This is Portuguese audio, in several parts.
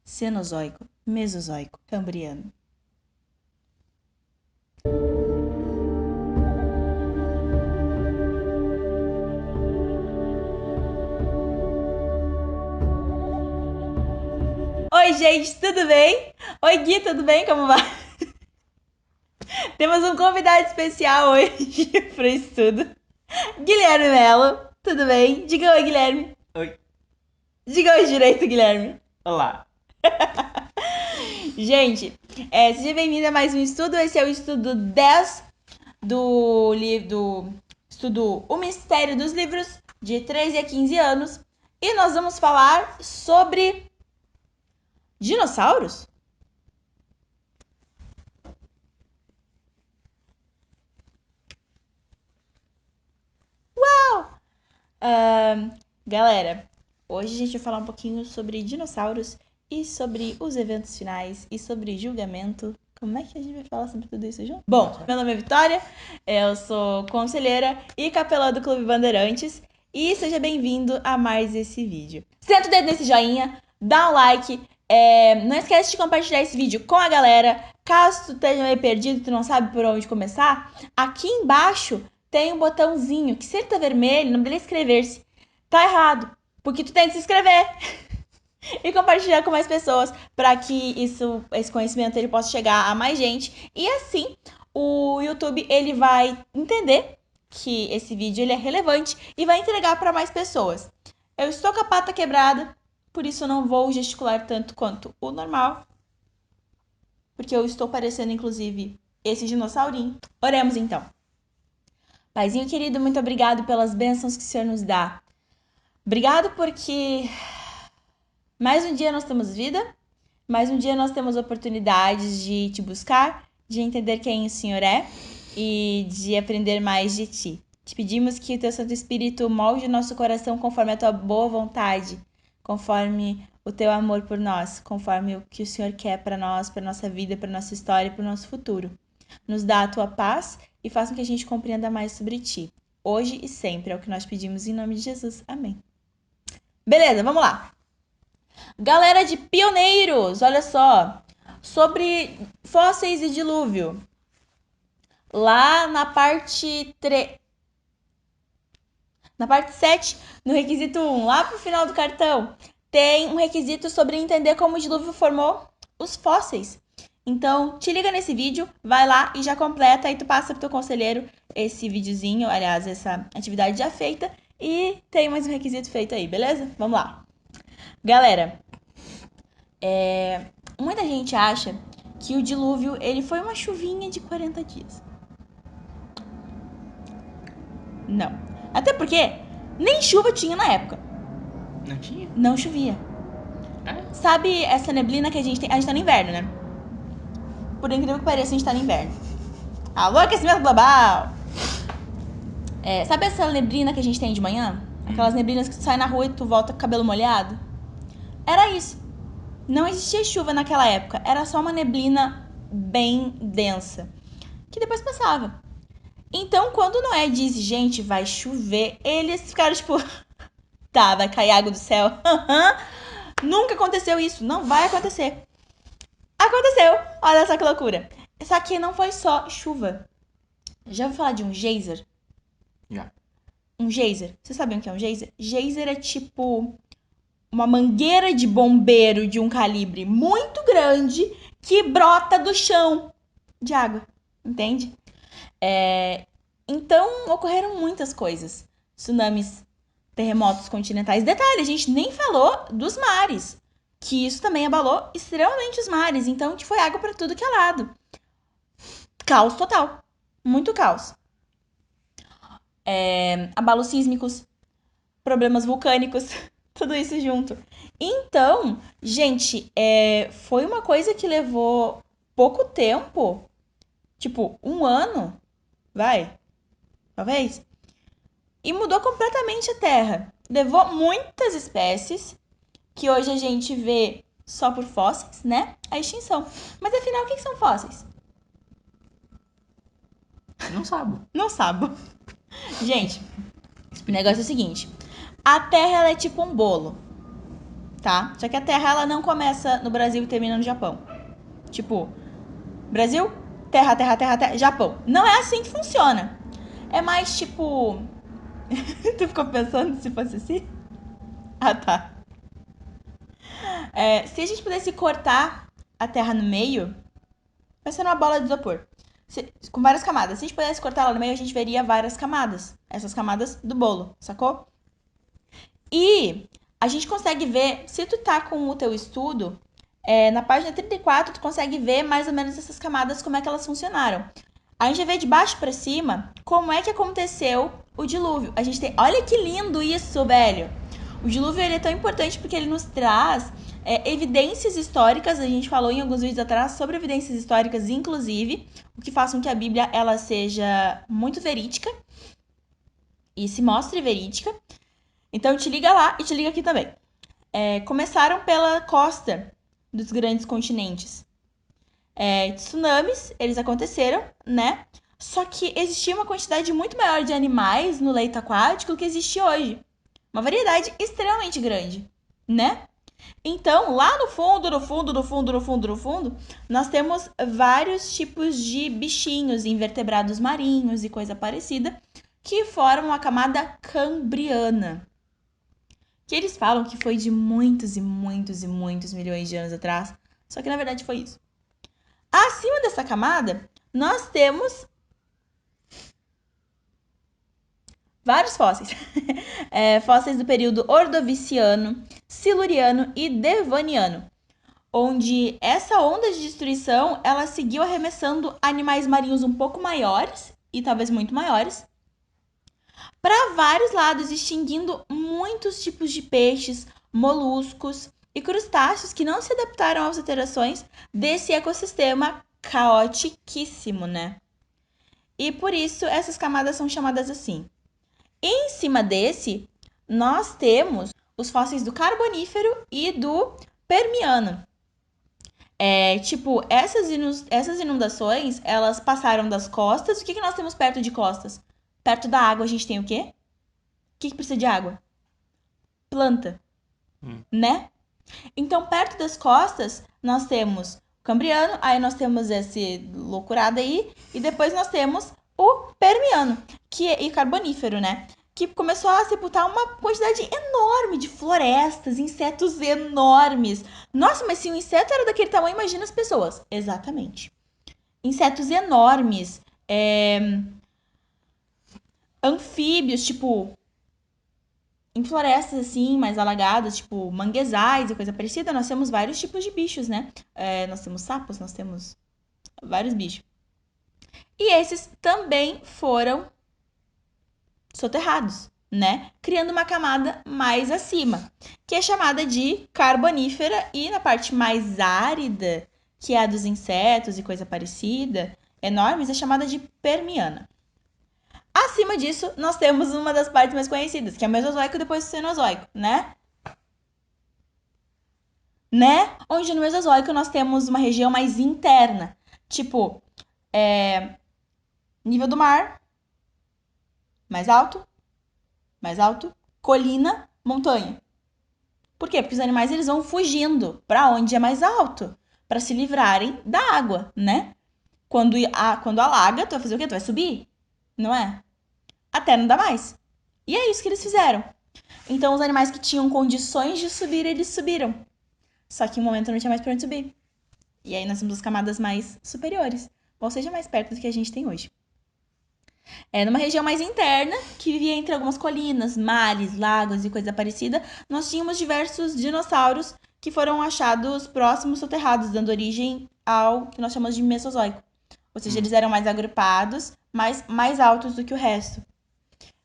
Cenozoico, Mesozoico, Cambriano. Oi, gente, tudo bem? Oi, Gui, tudo bem? Como vai? Temos um convidado especial hoje para o estudo. Guilherme Melo, tudo bem? Diga oi, Guilherme. Oi. Diga oi direito, Guilherme. Olá. Gente, seja bem-vindo a mais um estudo. Esse é o estudo 10 do estudo O Mistério dos Livros, de 13 a 15 anos. E nós vamos falar sobre dinossauros? Galera, hoje a gente vai falar um pouquinho sobre dinossauros e sobre os eventos finais e sobre julgamento. Como é que a gente vai falar sobre tudo isso junto? Bom, meu nome é Vitória, eu sou conselheira e capelã do Clube Bandeirantes e seja bem-vindo a mais esse vídeo. Senta o dedo nesse joinha, dá um like, não esquece de compartilhar esse vídeo com a galera. Caso tu esteja meio perdido, tu não sabe por onde começar, aqui embaixo tem um botãozinho que, se ele tá vermelho, não dele inscrever-se. Tá errado, porque tu tem que se inscrever e compartilhar com mais pessoas para que esse conhecimento ele possa chegar a mais gente e assim o YouTube ele vai entender que esse vídeo ele é relevante e vai entregar para mais pessoas. Eu estou com a pata quebrada, por isso eu não vou gesticular tanto quanto o normal, porque eu estou parecendo inclusive esse dinossaurinho. Oremos então. Paizinho querido, muito obrigado pelas bênçãos que o Senhor nos dá. Obrigado porque mais um dia nós temos vida, mais um dia nós temos oportunidades de te buscar, de entender quem o Senhor é e de aprender mais de ti. Te pedimos que o teu Santo Espírito molde o nosso coração conforme a tua boa vontade, conforme o teu amor por nós, conforme o que o Senhor quer para nós, para nossa vida, para nossa história e para o nosso futuro. Nos dá a tua paz e faça com que a gente compreenda mais sobre ti. Hoje e sempre é o que nós pedimos em nome de Jesus. Amém. Beleza, vamos lá. Galera de pioneiros, olha só. Sobre fósseis e dilúvio. Lá na parte 3. Na parte 7, no requisito 1, lá pro final do cartão, tem um requisito sobre entender como o dilúvio formou os fósseis. Então, te liga nesse vídeo, vai lá e já completa, aí tu passa pro teu conselheiro esse videozinho, aliás, essa atividade já feita, e tem mais um requisito feito aí, beleza? Vamos lá. Galera, muita gente acha que o dilúvio ele foi uma chuvinha de 40 dias. Não. Até porque nem chuva tinha na época. Não tinha? Não chovia. É? Sabe essa neblina que a gente tem? A gente tá no inverno, né? Por incrível que pareça, a gente tá no inverno. Alô, aquecimento global! Sabe essa neblina que a gente tem de manhã? Aquelas neblinas que tu sai na rua e tu volta com o cabelo molhado? Era isso. Não existia chuva naquela época. Era só uma neblina bem densa. Que depois passava. Então, quando Noé disse, gente, vai chover, eles ficaram tipo, tá, vai cair água do céu. Nunca aconteceu isso, não vai acontecer. Aconteceu, olha só que loucura. Só que não foi só chuva. Já ouviu falar de um geyser? Já. Um geyser. Vocês sabem o que é um geyser? Geyser é tipo uma mangueira de bombeiro de um calibre muito grande que brota do chão de água, entende? Então, ocorreram muitas coisas. Tsunamis, terremotos continentais. Detalhe, a gente nem falou dos mares, que isso também abalou extremamente os mares. Então, foi água para tudo que é lado. Caos total. Muito caos. Abalos sísmicos, problemas vulcânicos, tudo isso junto. Então, gente, foi uma coisa que levou pouco tempo, tipo, um ano, vai, talvez, e mudou completamente a Terra. Levou muitas espécies que hoje a gente vê só por fósseis, né? A extinção. Mas afinal, o que são fósseis? Não sabe. Não sabe. Gente, o negócio é o seguinte: a Terra ela é tipo um bolo. tá? Só que a Terra, ela não começa no Brasil e termina no Japão. Tipo, Brasil, Terra, Terra, Terra, Terra, Japão. Não é assim que funciona. É mais tipo... Tu ficou pensando se fosse assim? Ah, tá. Se a gente pudesse cortar a Terra no meio, vai ser uma bola de isopor. Com várias camadas. Se a gente pudesse cortar ela no meio, a gente veria várias camadas. Essas camadas do bolo, sacou? E a gente consegue ver, se tu tá com o teu estudo, na página 34, tu consegue ver mais ou menos essas camadas, como é que elas funcionaram. A gente vê de baixo pra cima como é que aconteceu o dilúvio. A gente tem... Olha que lindo isso, velho! O dilúvio, ele é tão importante porque ele nos traz evidências históricas. A gente falou em alguns vídeos atrás sobre evidências históricas, inclusive, o que faz com que a Bíblia ela seja muito verídica e se mostre verídica. Então te liga lá e te liga aqui também. Começaram pela costa dos grandes continentes. Tsunamis, eles aconteceram, né? Só que existia uma quantidade muito maior de animais no leito aquático do que existe hoje. Uma variedade extremamente grande, né? Então, lá no fundo, no fundo, no fundo, no fundo, no fundo, nós temos vários tipos de bichinhos, invertebrados marinhos e coisa parecida, que formam a camada cambriana. Que eles falam que foi de muitos e muitos e muitos milhões de anos atrás, só que na verdade foi isso. Acima dessa camada, nós temos vários fósseis. Fósseis do período Ordoviciano, Siluriano e Devoniano, onde essa onda de destruição ela seguiu arremessando animais marinhos um pouco maiores e talvez muito maiores para vários lados, extinguindo muitos tipos de peixes, moluscos e crustáceos que não se adaptaram às alterações desse ecossistema caotiquíssimo, né? E por isso essas camadas são chamadas assim. Em cima desse, nós temos os fósseis do Carbonífero e do Permiano. Essas inundações, elas passaram das costas. O que nós temos perto de costas? Perto da água a gente tem o quê? O que precisa de água? Planta, né? Então, perto das costas, nós temos o Cambriano, aí nós temos esse loucurado aí, e depois nós temos o Permiano, e Carbonífero, né? Que começou a sepultar uma quantidade enorme de florestas, insetos enormes. Nossa, mas se o inseto era daquele tamanho, imagina as pessoas. Exatamente. Insetos enormes, anfíbios, tipo, em florestas assim, mais alagadas, tipo manguezais e coisa parecida, nós temos vários tipos de bichos, né? Nós temos sapos, nós temos vários bichos. E esses também foram soterrados, né? Criando uma camada mais acima, que é chamada de carbonífera, e na parte mais árida, que é a dos insetos e coisa parecida, enormes, é chamada de permiana. Acima disso, nós temos uma das partes mais conhecidas, que é o Mesozoico e depois o Cenozoico, né? Onde no Mesozoico nós temos uma região mais interna, tipo, nível do mar, mais alto, colina, montanha. Por quê? Porque os animais eles vão fugindo para onde é mais alto, para se livrarem da água, né? Quando alaga, tu vai fazer o quê? Tu vai subir, não é? Até não dá mais. E é isso que eles fizeram. Então, os animais que tinham condições de subir, eles subiram. Só que em um momento não tinha mais pra onde subir. E aí nós temos as camadas mais superiores, ou seja, mais perto do que a gente tem hoje. Numa região mais interna, que vivia entre algumas colinas, mares, lagos e coisa parecida, nós tínhamos diversos dinossauros que foram achados próximos soterrados, dando origem ao que nós chamamos de Mesozoico. Ou seja, eles eram mais agrupados, mas mais altos do que o resto.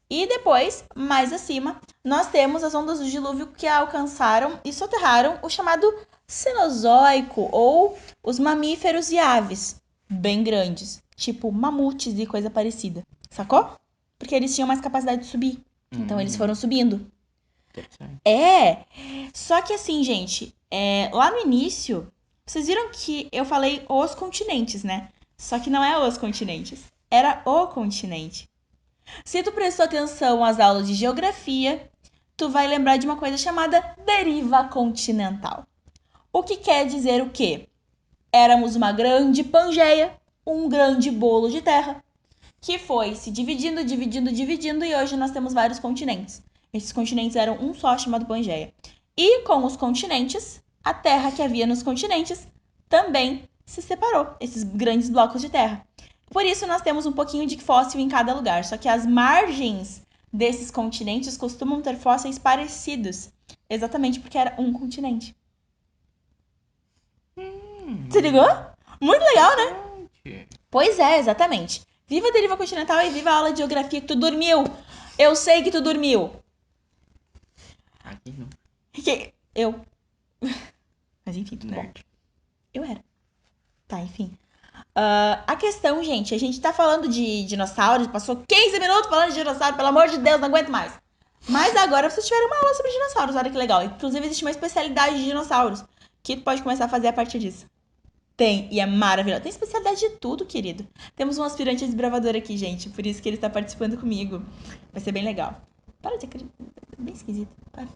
E depois, mais acima, nós temos as ondas do dilúvio que alcançaram e soterraram o chamado Cenozoico, ou os mamíferos e aves, bem grandes, tipo mamutes e coisa parecida, sacou? Porque eles tinham mais capacidade de subir, então eles foram subindo. Só que assim, gente, lá no início, vocês viram que eu falei os continentes, né? Só que não é os continentes, era o continente. Se tu prestou atenção às aulas de geografia, tu vai lembrar de uma coisa chamada deriva continental. O que quer dizer o quê? Éramos uma grande Pangeia, um grande bolo de terra, que foi se dividindo, dividindo, e hoje nós temos vários continentes. Esses continentes eram um só, chamado Pangeia. E com os continentes, a terra que havia nos continentes também se separou, esses grandes blocos de terra. Por isso nós temos um pouquinho de fóssil em cada lugar, só que as margens desses continentes costumam ter fósseis parecidos, exatamente porque era um continente. Se ligou? Muito legal, né? Pois é, exatamente. Viva a deriva continental e viva a aula de geografia que tu dormiu. Eu sei que tu dormiu. Aqui não. Eu. Mas enfim, tudo bom. Nerd. Eu era. Tá, enfim. A questão, gente, a gente tá falando de dinossauros, passou 15 minutos falando de dinossauro, pelo amor de Deus, não aguento mais. Mas agora vocês tiveram uma aula sobre dinossauros, olha que legal. Inclusive, existe uma especialidade de dinossauros que tu pode começar a fazer a partir disso. Tem, e é maravilhoso. Tem especialidade de tudo, querido. Temos um aspirante desbravador aqui, gente, por isso que ele tá participando comigo. Vai ser bem legal. Para de acreditar. Bem esquisito. Para.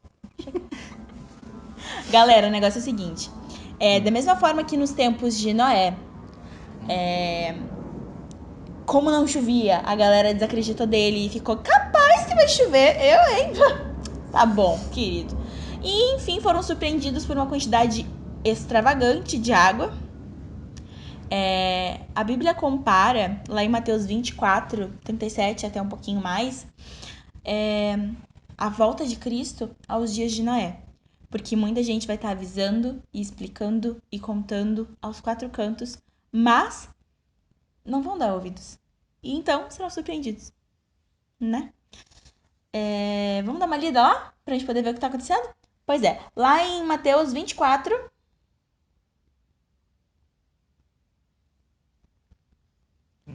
Galera, o negócio é o seguinte. Da mesma forma que nos tempos de Noé, como não chovia, a galera desacreditou dele e ficou capaz que vai chover. Eu, hein? Tá bom, querido. E, enfim, foram surpreendidos por uma quantidade extravagante de água. A Bíblia compara, lá em Mateus 24, 37, até um pouquinho mais, a volta de Cristo aos dias de Noé. Porque muita gente vai estar avisando e explicando e contando aos quatro cantos, mas não vão dar ouvidos. E então serão surpreendidos, né? Vamos dar uma lida lá, pra gente poder ver o que tá acontecendo? Pois é, lá em Mateus 24...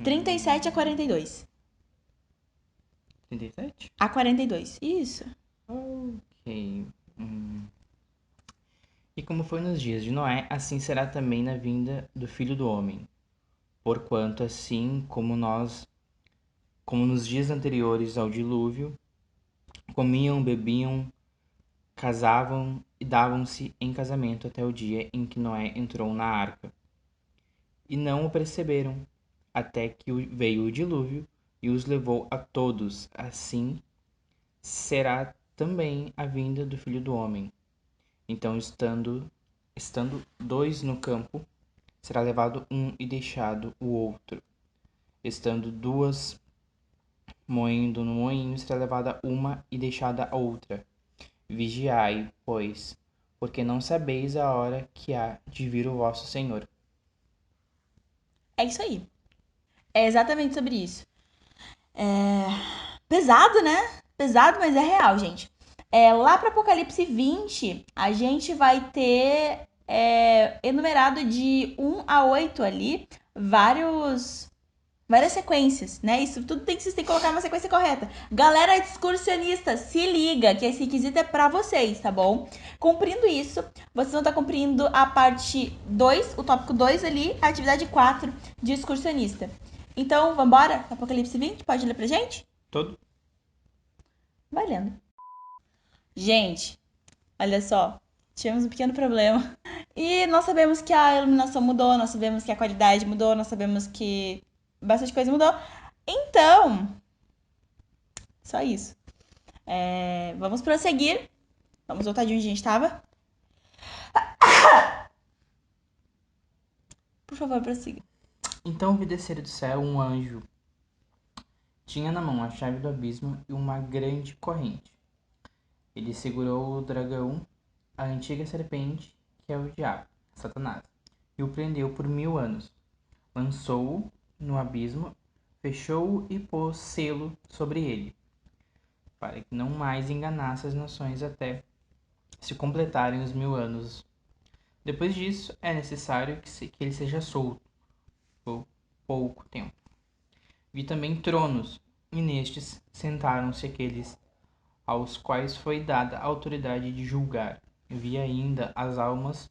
37 a 42. 37? A 42, isso. Ok. E como foi nos dias de Noé, assim será também na vinda do Filho do Homem. Porquanto assim como nos dias anteriores ao dilúvio, comiam, bebiam, casavam e davam-se em casamento até o dia em que Noé entrou na arca. E não o perceberam, até que veio o dilúvio e os levou a todos. Assim será também a vinda do Filho do Homem. Então, estando dois no campo, será levado um e deixado o outro. Estando duas moendo no moinho, será levada uma e deixada a outra. Vigiai, pois, porque não sabeis a hora que há de vir o vosso Senhor. É isso aí. É exatamente sobre isso. Pesado, né? Pesado, mas é real, gente. Lá para Apocalipse 20, a gente vai ter enumerado de 1 a 8 ali várias sequências, né? Isso tudo vocês têm que colocar uma sequência correta. Galera excursionista, se liga que esse requisito é pra vocês, tá bom? Cumprindo isso, vocês vão estar cumprindo a parte 2, o tópico 2 ali, a atividade 4 de excursionista. Então, vambora? Apocalipse 20, pode ler pra gente? Todo? Vai lendo. Gente, olha só, tivemos um pequeno problema. E nós sabemos que a iluminação mudou, nós sabemos que a qualidade mudou, nós sabemos que bastante coisa mudou. Então, só isso. Vamos prosseguir. Vamos voltar de onde a gente estava. Por favor, prossiga. Então vi descer do céu um anjo. Tinha na mão a chave do abismo e uma grande corrente. Ele segurou o dragão, a antiga serpente, que é o diabo, Satanás, e o prendeu por 1000 anos. Lançou-o no abismo, fechou-o e pôs selo sobre ele, para que não mais enganasse as nações até se completarem os 1000 anos. Depois disso, é necessário que ele seja solto por pouco tempo. Vi também tronos, e nestes sentaram-se aqueles aos quais foi dada a autoridade de julgar. Vi ainda as almas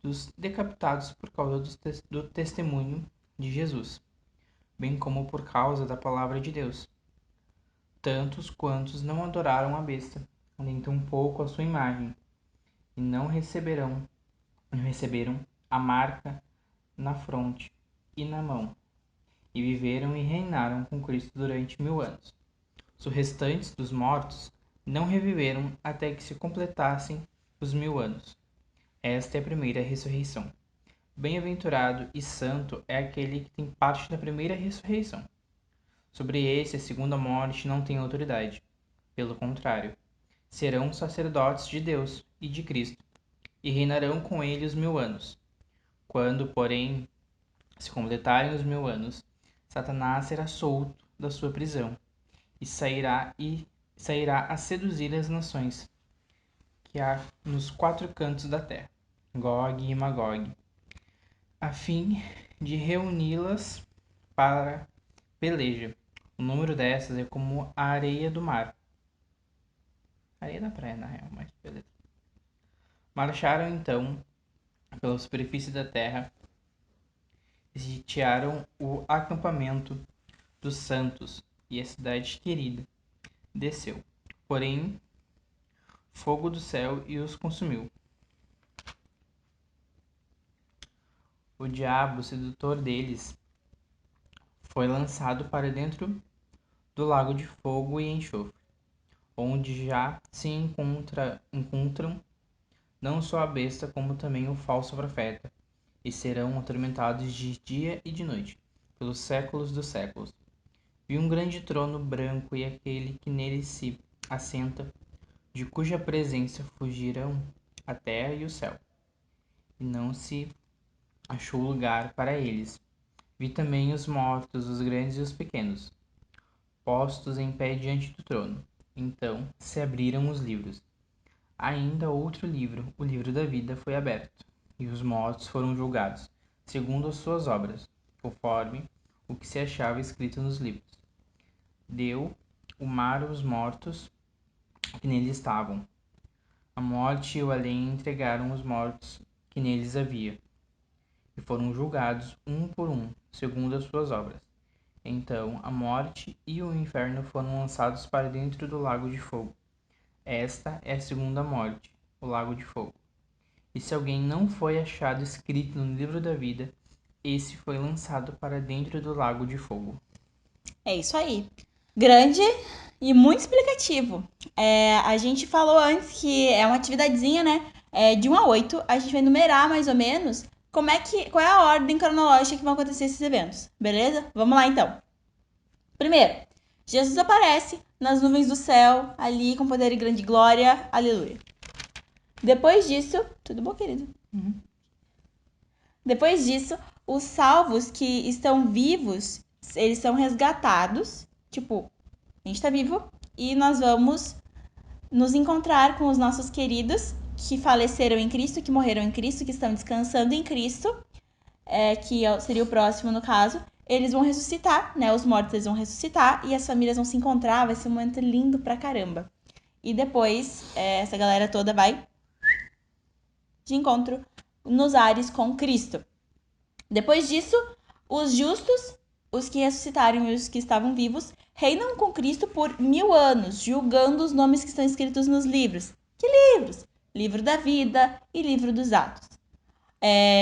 dos decapitados por causa do testemunho de Jesus, bem como por causa da palavra de Deus, tantos quantos não adoraram a besta, nem tampouco a sua imagem, e não receberam a marca na fronte e na mão, e viveram e reinaram com Cristo durante 1000 anos. Os restantes dos mortos não reviveram até que se completassem os 1000 anos. Esta é a primeira ressurreição. Bem-aventurado e santo é aquele que tem parte da primeira ressurreição. Sobre esse, a segunda morte não tem autoridade. Pelo contrário, serão sacerdotes de Deus e de Cristo, e reinarão com ele os 1000 anos. Quando, porém, se completarem os 1000 anos, Satanás será solto da sua prisão e sairá a seduzir as nações que há nos 4 cantos da terra, Gog e Magog, a fim de reuni-las para peleja. O número dessas é como a areia do mar. Areia da praia, na real, mas beleza. Marcharam então pela superfície da terra e sitiaram o acampamento dos santos, e a cidade querida desceu, porém, fogo do céu e os consumiu. O diabo, sedutor deles, foi lançado para dentro do lago de fogo e enxofre, onde já se encontram não só a besta, como também o falso profeta, e serão atormentados de dia e de noite, pelos séculos dos séculos. Vi um grande trono branco e aquele que nele se assenta, de cuja presença fugiram a terra e o céu, e não se achou lugar para eles. Vi também os mortos, os grandes e os pequenos, postos em pé diante do trono. Então se abriram os livros. Ainda outro livro, o livro da vida, foi aberto, e os mortos foram julgados, segundo as suas obras, conforme o que se achava escrito nos livros. Deu o mar aos mortos que neles estavam. A morte e o além entregaram os mortos que neles havia, e foram julgados um por um, segundo as suas obras. Então a morte e o inferno foram lançados para dentro do lago de fogo. Esta é a segunda morte, o lago de fogo. E se alguém não foi achado escrito no livro da vida, esse foi lançado para dentro do lago de fogo. É isso aí. Grande e muito explicativo. A gente falou antes que é uma atividadezinha, né? De 1 a 8, a gente vai numerar mais ou menos qual é a ordem cronológica que vão acontecer esses eventos, beleza? Vamos lá então. Primeiro, Jesus aparece nas nuvens do céu, ali com poder e grande glória, aleluia. Depois disso, tudo bom, querido? Depois disso, os salvos que estão vivos, eles são resgatados, tipo, a gente tá vivo e nós vamos nos encontrar com os nossos queridos que faleceram em Cristo, que morreram em Cristo, que estão descansando em Cristo, que seria o próximo no caso. Eles vão ressuscitar, né? Os mortos eles vão ressuscitar e as famílias vão se encontrar. Vai ser um momento lindo pra caramba. E depois, essa galera toda vai de encontro nos ares com Cristo. Depois disso, os justos, os que ressuscitaram e os que estavam vivos, reinam com Cristo por 1000 anos, julgando os nomes que estão escritos nos livros. Que livros? Livro da vida e livro dos atos.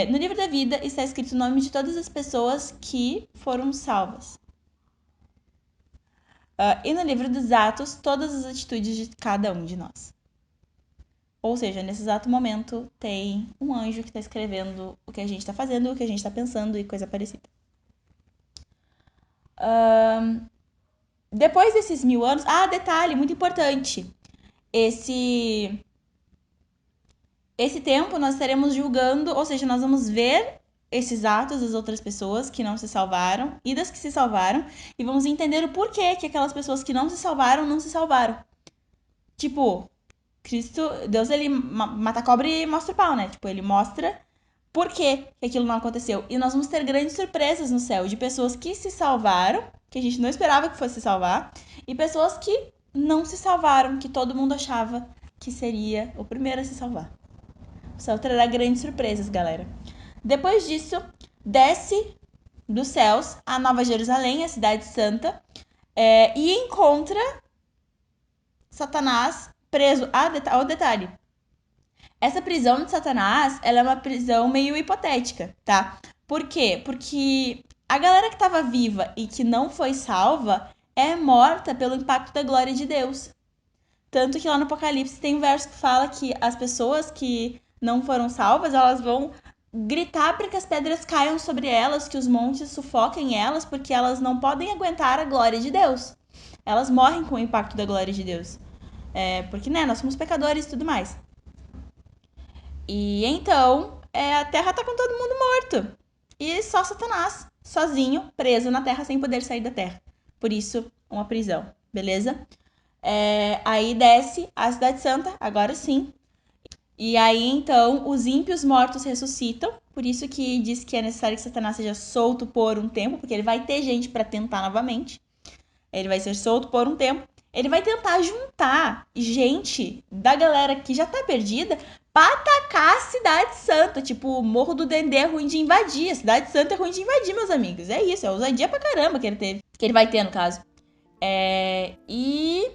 No livro da vida está escrito o nome de todas as pessoas que foram salvas. E no livro dos atos, todas as atitudes de cada um de nós. Ou seja, nesse exato momento, tem um anjo que está escrevendo o que a gente está fazendo, o que a gente está pensando e coisa parecida. Depois desses 1000 anos... detalhe muito importante. Esse tempo nós estaremos julgando, ou seja, nós vamos ver esses atos das outras pessoas que não se salvaram e das que se salvaram, e vamos entender o porquê que aquelas pessoas que não se salvaram, não se salvaram. Tipo, Deus, ele mata a cobra e mostra o pau, né? Tipo, ele mostra por que aquilo não aconteceu. E nós vamos ter grandes surpresas no céu de pessoas que se salvaram, que a gente não esperava que fosse se salvar, e pessoas que não se salvaram, que todo mundo achava que seria o primeiro a se salvar. O céu trará grandes surpresas, galera. Depois disso, desce dos céus a Nova Jerusalém, a cidade santa, e encontra Satanás preso. Ao detalhe. Essa prisão de Satanás, ela é uma prisão meio hipotética, tá? Por quê? Porque a galera que tava viva e que não foi salva é morta pelo impacto da glória de Deus. Tanto que lá no Apocalipse tem um verso que fala que as pessoas que não foram salvas, elas vão gritar para que as pedras caiam sobre elas, que os montes sufoquem elas, porque elas não podem aguentar a glória de Deus. Elas morrem com o impacto da glória de Deus. Porque, né, nós somos pecadores e tudo mais. E então, a Terra tá com todo mundo morto. E só Satanás, sozinho, preso na Terra, sem poder sair da Terra. Por isso, uma prisão, beleza? Aí desce a Cidade Santa, agora sim. E aí, então, os ímpios mortos ressuscitam. Por isso que diz que é necessário que Satanás seja solto por um tempo, porque ele vai ter gente para tentar novamente. Ele vai ser solto por um tempo. Ele vai tentar juntar gente da galera que já tá perdida pra atacar a Cidade Santa. Tipo, o Morro do Dendê é ruim de invadir. A Cidade Santa é ruim de invadir, meus amigos. É isso, é ousadia pra caramba que ele teve. Que ele vai ter, no caso. E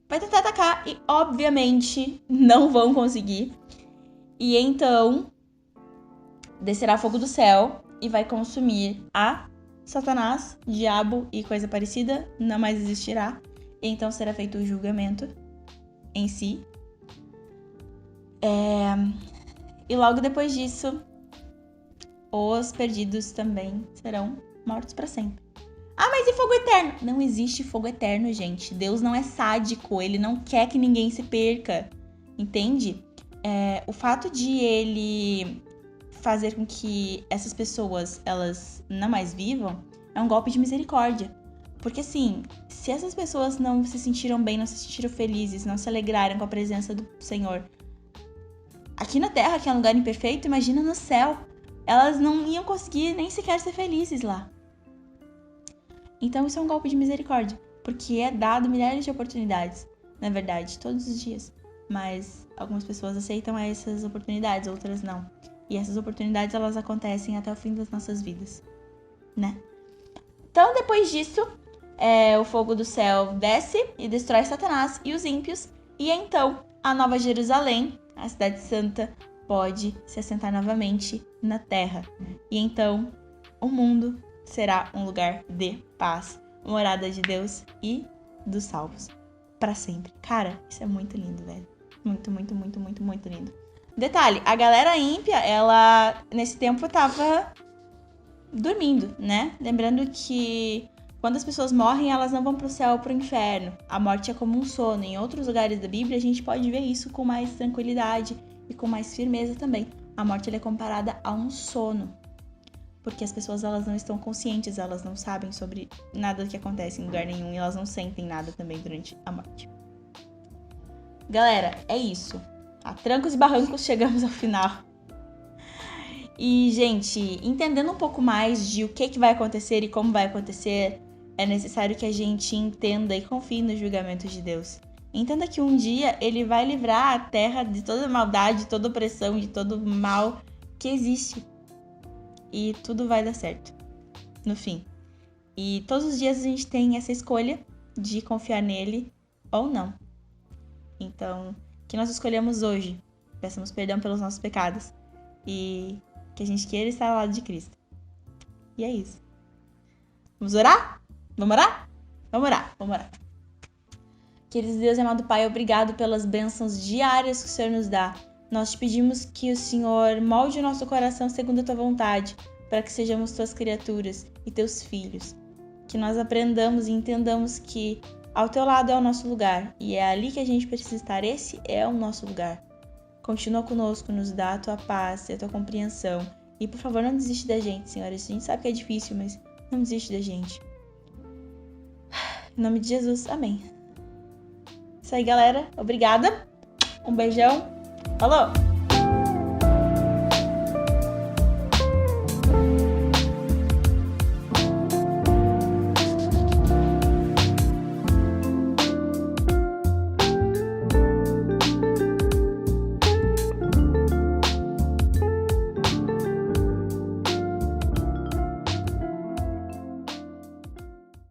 vai tentar atacar. E, obviamente, não vão conseguir. E então, descerá fogo do céu e vai consumir a Satanás, diabo e coisa parecida. Não mais existirá. E então será feito o julgamento em si. E logo depois disso, os perdidos também serão mortos para sempre. Mas e fogo eterno? Não existe fogo eterno, gente. Deus não é sádico, ele não quer que ninguém se perca, entende? O fato de ele fazer com que essas pessoas, elas não mais vivam, é um golpe de misericórdia. Porque assim, se essas pessoas não se sentiram bem, não se sentiram felizes, não se alegraram com a presença do Senhor, aqui na Terra, que é um lugar imperfeito, imagina no céu. Elas não iam conseguir nem sequer ser felizes lá. Então isso é um golpe de misericórdia, porque é dado milhares de oportunidades, na verdade, todos os dias. Mas algumas pessoas aceitam essas oportunidades, outras não. E essas oportunidades, elas acontecem até o fim das nossas vidas, né? Então, depois disso, o fogo do céu desce e destrói Satanás e os ímpios. E então, a Nova Jerusalém, a Cidade Santa, pode se assentar novamente na Terra. E então, o mundo será um lugar de paz, morada de Deus e dos salvos, para sempre. Cara, isso é muito lindo, velho. Muito, muito, muito, muito, muito lindo. Detalhe, a galera ímpia, ela, nesse tempo, tava dormindo, né? Lembrando que quando as pessoas morrem, elas não vão pro céu ou pro inferno. A morte é como um sono. Em outros lugares da Bíblia, a gente pode ver isso com mais tranquilidade e com mais firmeza também. A morte ela é comparada a um sono. Porque as pessoas, elas não estão conscientes, elas não sabem sobre nada que acontece em lugar nenhum e elas não sentem nada também durante a morte. Galera, é isso. A trancos e barrancos chegamos ao final. E, gente, entendendo um pouco mais de o que vai acontecer e como vai acontecer, é necessário que a gente entenda e confie nos julgamentos de Deus. Entenda que um dia ele vai livrar a terra de toda maldade, de toda opressão, de todo mal que existe. E tudo vai dar certo, no fim. E todos os dias a gente tem essa escolha de confiar nele ou não. Então, que nós escolhemos hoje, peçamos perdão pelos nossos pecados e que a gente queira estar ao lado de Cristo. E é isso. Vamos orar? Vamos orar? Vamos orar, vamos orar. Querido Deus e amado Pai, obrigado pelas bênçãos diárias que o Senhor nos dá. Nós te pedimos que o Senhor molde o nosso coração segundo a tua vontade, para que sejamos tuas criaturas e teus filhos. Que nós aprendamos e entendamos que ao teu lado é o nosso lugar, e é ali que a gente precisa estar. Esse é o nosso lugar. Continua conosco, nos dá a tua paz e a tua compreensão. E por favor, não desiste da gente, Senhor. A gente sabe que é difícil, mas não desiste da gente. Em nome de Jesus, amém. Isso aí, galera. Obrigada. Um beijão. Falou!